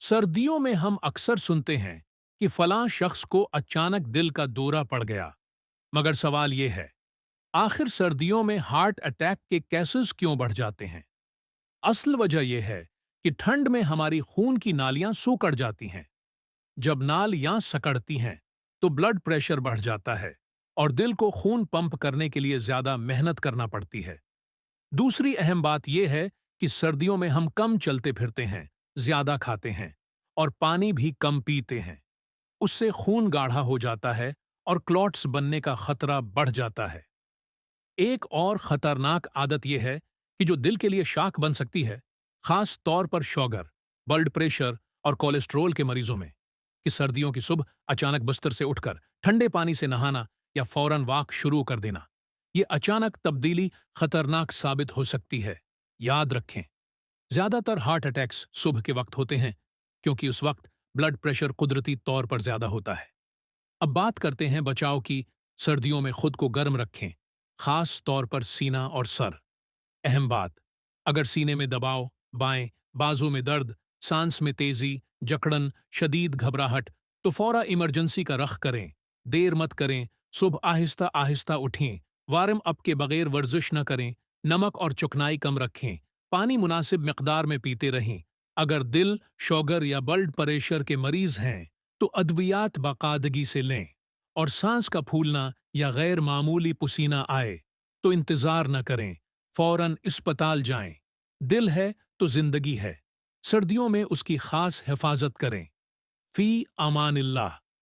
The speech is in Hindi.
सर्दियों में हम अक्सर सुनते हैं कि फलां शख्स को अचानक दिल का दौरा पड़ गया। मगर सवाल ये है, आखिर सर्दियों में हार्ट अटैक के केसेस क्यों बढ़ जाते हैं? असल वजह यह है कि ठंड में हमारी खून की नालियां सूकड़ जाती हैं। जब नालियां सकड़ती हैं, तो ब्लड प्रेशर बढ़ जाता है और दिल को खून पंप करने के लिए ज्यादा मेहनत करना पड़ती है। दूसरी अहम बात यह है कि सर्दियों में हम कम चलते फिरते हैं, ज्यादा खाते हैं और पानी भी कम पीते हैं। उससे खून गाढ़ा हो जाता है और क्लॉट्स बनने का खतरा बढ़ जाता है। एक और खतरनाक आदत यह है कि जो दिल के लिए शाख बन सकती है, खास तौर पर शुगर, ब्लड प्रेशर और कोलेस्ट्रॉल के मरीजों में, कि सर्दियों की सुबह अचानक बिस्तर से उठकर ठंडे पानी से नहाना या फौरन वॉक शुरू कर देना। ये अचानक तब्दीली खतरनाक साबित हो सकती है। याद रखें, ज्यादातर हार्ट अटैक्स सुबह के वक्त होते हैं, क्योंकि उस वक्त ब्लड प्रेशर कुदरती तौर पर ज्यादा होता है। अब बात करते हैं बचाव की। सर्दियों में खुद को गर्म रखें, खास तौर पर सीना और सर। अहम बात, अगर सीने में दबाव, बाएं बाजू में दर्द, सांस में तेजी, जकड़न, शदीद घबराहट, तो फौरा इमरजेंसी का रख करें। देर मत करें, सुबह आहिस्ता आहिस्ता उठें, वार्म अप के बगैर वर्जिश न करें, नमक और चुकनाई कम रखें, पानी मुनासिब मिकदार में पीते रहें। अगर दिल, शुगर या ब्लड प्रेशर के मरीज हैं, तो अद्वियात बाकायदगी से लें। और सांस का फूलना या गैर मामूली पसीना आए, तो इंतजार न करें, फौरन अस्पताल जाएं। दिल है तो जिंदगी है। सर्दियों में उसकी खास हिफाजत करें। फी अमानिल्लाह।